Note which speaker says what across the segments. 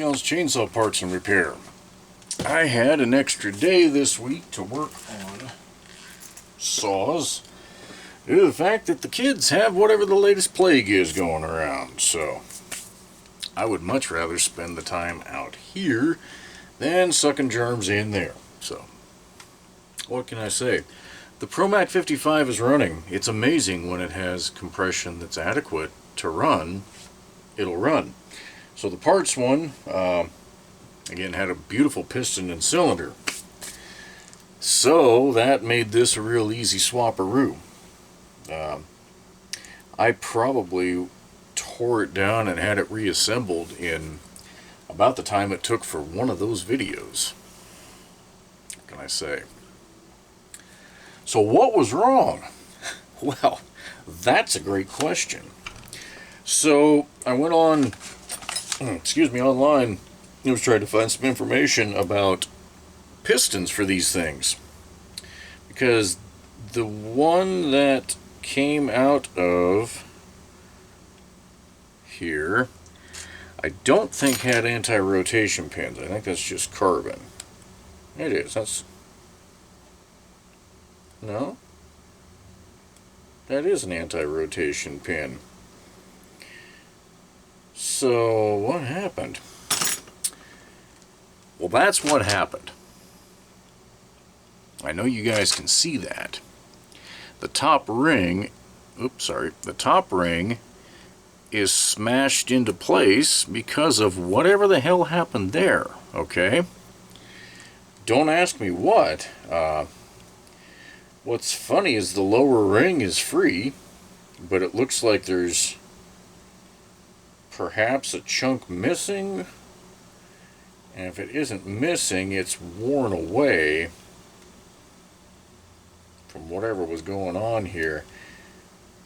Speaker 1: Danielle's Chainsaw Parts and Repair. I had an extra day this week to work on saws due to the fact that the kids have whatever the latest plague is going around, so I would much rather spend the time out here than sucking germs in there. So, what can I say? The ProMac 55 is running. It's amazing when it has compression that's adequate to run, it'll run. So the parts one, again, had a beautiful piston and cylinder. So that made this a real easy swap-a-roo. I probably tore it down and had it reassembled in about the time it took for one of those videos. What can I say? So what was wrong? Well, that's a great question. So I went on, online. I was trying to find some information about pistons for these things, because the one that came out of here, I don't think had anti-rotation pins. I think that's just carbon. It is. That's no. That is an anti-rotation pin. So, what happened? Well, that's what happened. I know you guys can see that. The top ring, the top ring is smashed into place because of whatever the hell happened there, okay? Don't ask me what. What's funny is the lower ring is free, but it looks like there's perhaps a chunk missing, and if it isn't missing, it's worn away from whatever was going on here.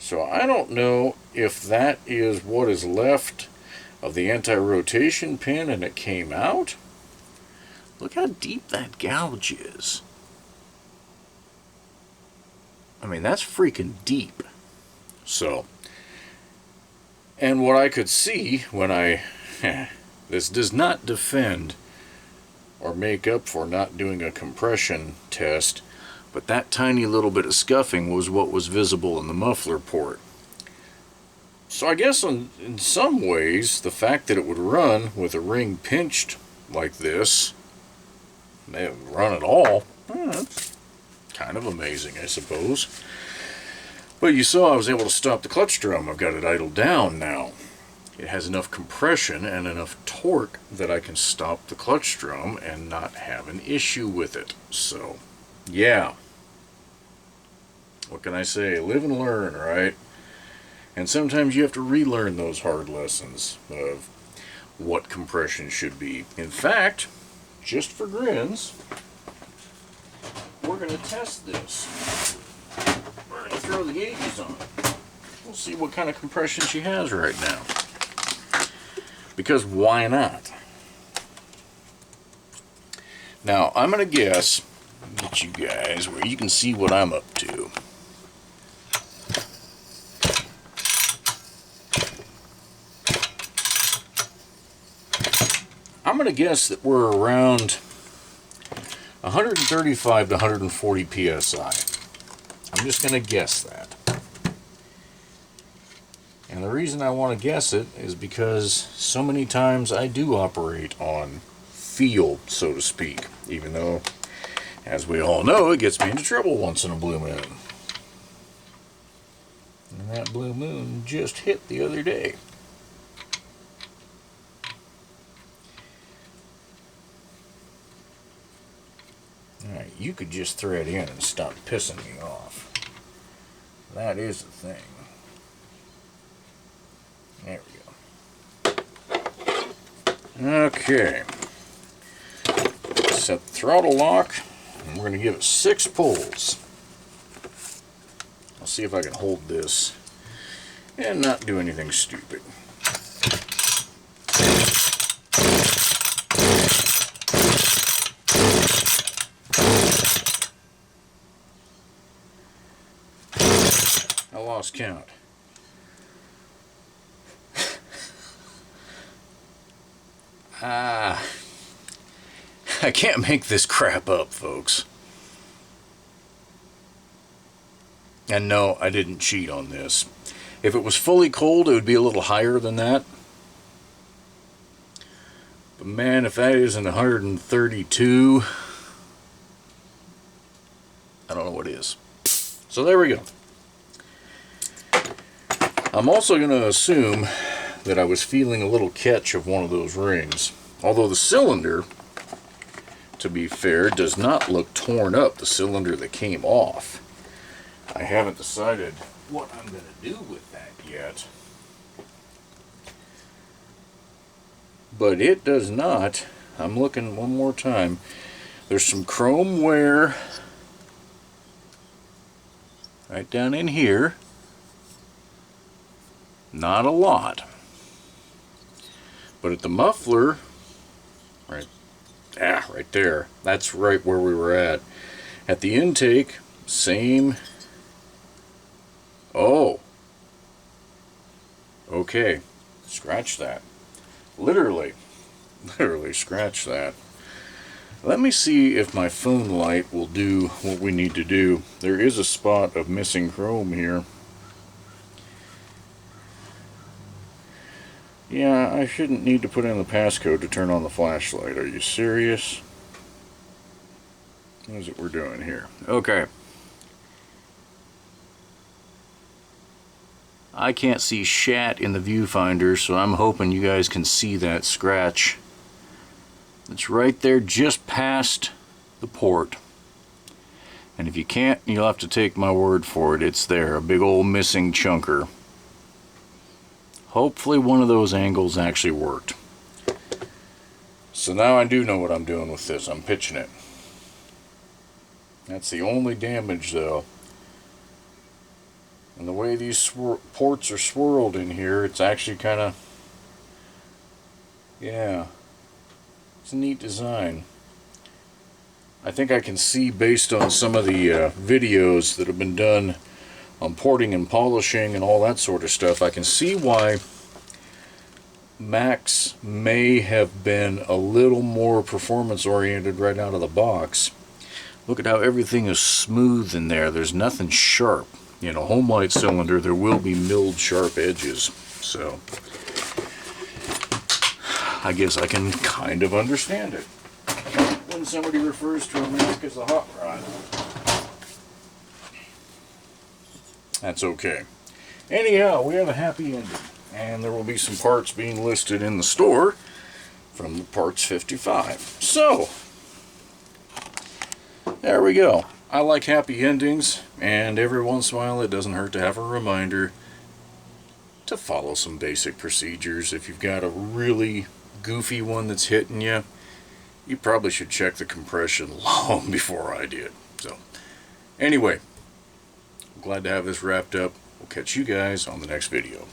Speaker 1: So I don't know if that is what is left of the anti-rotation pin and it came out. Look how deep that gouge is. I mean, that's freaking deep. So, and what I could see when this does not defend or make up for not doing a compression test, but that tiny little bit of scuffing was what was visible in the muffler port. So I guess in some ways, the fact that it would run with a ring pinched like this, it would run at all, that's kind of amazing, I suppose. But you saw I was able to stop the clutch drum. I've got it idled down now. It has enough compression and enough torque that I can stop the clutch drum and not have an issue with it. So, yeah. What can I say? Live and learn, right? And sometimes you have to relearn those hard lessons of what compression should be. In fact, just for grins, we're going to test this. We're going to throw the gauges on. We'll see what kind of compression she has right now. Because why not? Now, I'm going to guess that you guys, where you can see what I'm up to. I'm going to guess that we're around 135 to 140 psi. I'm just going to guess that. And the reason I want to guess it is because so many times I do operate on feel, so to speak, even though, as we all know, it gets me into trouble once in a blue moon. And that blue moon just hit the other day. Alright, you could just thread in and stop pissing me off. That is the thing. There we go. Okay. Set the throttle lock, and we're going to give it 6 pulls. I'll see if I can hold this and not do anything stupid. I lost count. I can't make this crap up, folks. And no, I didn't cheat on this. If it was fully cold, it would be a little higher than that. But man, if that isn't 132, I don't know what is. So there we go. I'm also going to assume that I was feeling a little catch of one of those rings. Although the cylinder, to be fair, does not look torn up, the cylinder that came off. I haven't decided what I'm going to do with that yet. But it does not. I'm looking one more time. There's some chrome wear right down in here. Not a lot. But at the muffler, right there, that's right where we were at. At the intake, same. Oh. Okay. Scratch that. Literally scratch that. Let me see if my phone light will do what we need to do. There is a spot of missing chrome here. Yeah, I shouldn't need to put in the passcode to turn on the flashlight. Are you serious? What is it we're doing here? Okay. I can't see shat in the viewfinder, so I'm hoping you guys can see that scratch. It's right there just past the port. And if you can't, you'll have to take my word for it. It's there, a big old missing chunker. Hopefully one of those angles actually worked. So now I do know what I'm doing with this. I'm pitching it. That's the only damage though. And the way these ports are swirled in here, it's actually kind of, yeah, it's a neat design. I think I can see, based on some of the videos that have been done on porting and polishing and all that sort of stuff, I can see why Max may have been a little more performance oriented right out of the box. Look at how everything is smooth in there. There's nothing sharp. In a home light cylinder, there will be milled sharp edges. So I guess I can kind of understand it when somebody refers to a Mac as a hot rod. That's okay. Anyhow, we have a happy ending, and there will be some parts being listed in the store from the Parts 55. So there we go. I like happy endings, and every once in a while it doesn't hurt to have a reminder to follow some basic procedures. If you've got a really goofy one that's hitting you, you probably should check the compression long before I did. So anyway, I'm glad to have this wrapped up. We'll catch you guys on the next video.